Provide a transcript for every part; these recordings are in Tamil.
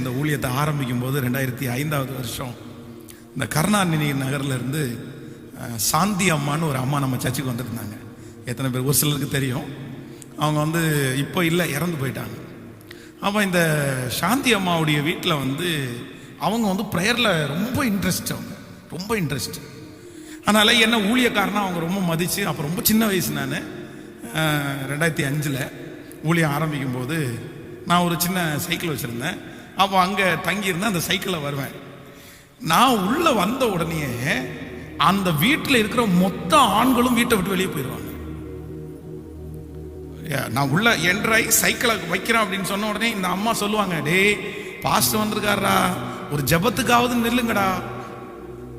இந்த ஊழியத்தை ஆரம்பிக்கும் போது 2005 வருஷம் இந்த கருணாநிதி நகர்ல இருந்து சாந்தி அம்மான்னு ஒரு அம்மா நம்ம சர்ச்சுக்கு வந்துருந்தாங்க. எத்தனை பேர் ஒரு சிலருக்கு தெரியும். அவங்க இப்போ இல்லை, இறந்து போயிட்டாங்க. அப்போ இந்த சாந்தி அம்மாவுடைய வீட்டில் அவங்க ப்ரேயரில் ரொம்ப இன்ட்ரெஸ்ட். ரொம்ப இன்ட்ரெஸ்ட். அதனால் என்ன ஊழியக்காரனா அவங்க ரொம்ப மதித்து, அப்போ ரொம்ப சின்ன வயசு, நான் 2005 ஊழியம் ஆரம்பிக்கும் போது நான் ஒரு சின்ன சைக்கிள் வச்சுருந்தேன். அப்போ அங்கே தங்கியிருந்தேன். அந்த சைக்கிளில் வருவேன். நான் உள்ளே வந்த உடனே அந்த வீட்டில் இருக்கிற மொத்த ஆண்களும் வீட்டை விட்டு வெளியே போயிடுவாங்க. நான் உள்ள என்ட்ராய் சைக்கிளை வைக்கிறேன் அப்படின்னு சொன்ன உடனே இந்த அம்மா சொல்லுவாங்க, டேய் பாஸ்டர் வந்திருக்காரா, ஒரு ஜபத்துக்காவது நில்லுங்கடா.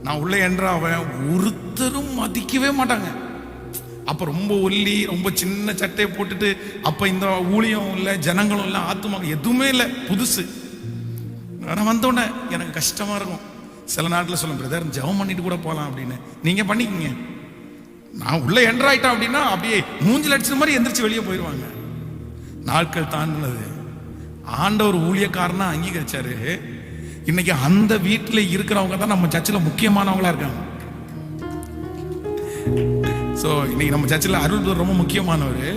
நான் உள்ள என்ட்ராவேன், ஒருத்தரும் மதிக்கவே மாட்டாங்க. அப்போ ரொம்ப ஒல்லி, ரொம்ப சின்ன சட்டையை போட்டுட்டு, அப்போ இந்த ஊழியம் இல்லை, ஜனங்களும் இல்லை, ஆத்துமாங்க எதுவுமே இல்லை, புதுசு. நான் வந்தோடனே எனக்கு கஷ்டமாக இருக்கும். சில நாட்டில் சொல்லும், பிரதர் ஜெபம் பண்ணிட்டு கூட போகலாம் அப்படின்னு. நீங்கள் பண்ணிக்கங்க. நான் உள்ள என்ட்ராயிட்டேன் அப்படின்னா அப்படியே மூஞ்சில் அடிச்ச மாதிரி எந்திரிச்சு வெளியே போயிடுவாங்க. நாட்கள் தாண்டினது. ஆண்டவர் ஊழியக்காரனா அங்கீகரிச்சாரு. இன்னைக்கு அந்த வீட்டில் இருக்கிறவங்க தான் நம்ம சர்ச்சில் முக்கியமானவங்களா இருக்காங்க. ஸோ இன்னைக்கு நம்ம சர்ச்சில் அருள் ரொம்ப முக்கியமானவர்.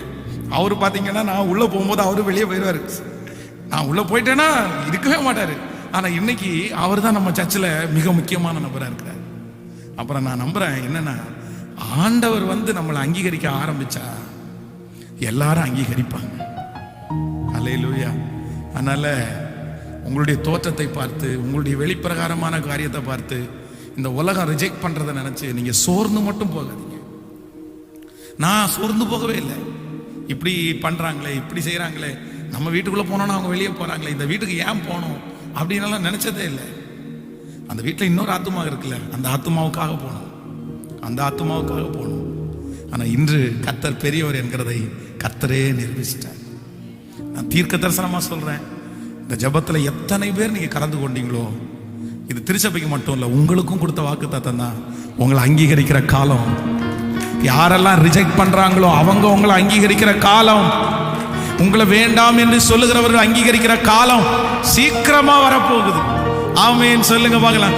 அவர் பார்த்தீங்கன்னா நான் உள்ளே போகும்போது அவரு வெளியே போயிடுவார். நான் உள்ளே போயிட்டேன்னா இருக்கவே மாட்டார். ஆனால் இன்னைக்கு அவர் தான் நம்ம சர்ச்சில் மிக முக்கியமான நபராக இருக்கிறார். அப்புறம் நான் நம்புகிறேன் என்னன்னா, ஆண்டவர் நம்மளை அங்கீகரிக்க ஆரம்பிச்சா எல்லாரும் அங்கீகரிப்பாங்க. அல்லேலூயா. அதனால உங்களுடைய தோற்றத்தை பார்த்து, உங்களுடைய வெளிப்பிரகாரமான காரியத்தை பார்த்து இந்த உலகம் ரிஜெக்ட் பண்றதை நினைச்சு நீங்க சோர்ந்து மட்டும் போகாதீங்க. நான் சோர்ந்து போகவே இல்லை. இப்படி பண்றாங்களே, இப்படி செய்யறாங்களே, நம்ம வீட்டுக்குள்ள போனோம்னா அவங்க வெளியே போறாங்களே, இந்த வீட்டுக்கு ஏன் போனோம் அப்படின்னு நினைச்சதே இல்லை. அந்த வீட்டில் இன்னொரு ஆத்துமா இருக்குல்ல, அந்த ஆத்துமாவுக்காக போகணும், அந்த ஆத்துமாவுக்காக போகணும். ஆனால் இன்று கர்த்தர் பெரியவர் என்கிறதை கர்த்தரே நிரூபிச்சிட்டார். நான் தீர்க்க தரிசனமா சொல்றேன், இந்த ஜபத்தில் எத்தனை பேர் நீங்க கலந்து கொண்டீங்களோ, இது திருச்சபைக்கு மட்டும் இல்லை, உங்களுக்கும் கொடுத்த வாக்கு தத்தம் தான். உங்களை அங்கீகரிக்கிற காலம், யாரெல்லாம் ரிஜெக்ட் பண்றாங்களோ அவங்க உங்களை அங்கீகரிக்கிற காலம், உங்களை வேண்டாம் என்று சொல்லுகிறவர்கள் அங்கீகரிக்கிற காலம் சீக்கிரமா வரப்போகுது. ஆமென் சொல்லுங்க பார்க்கலாம்.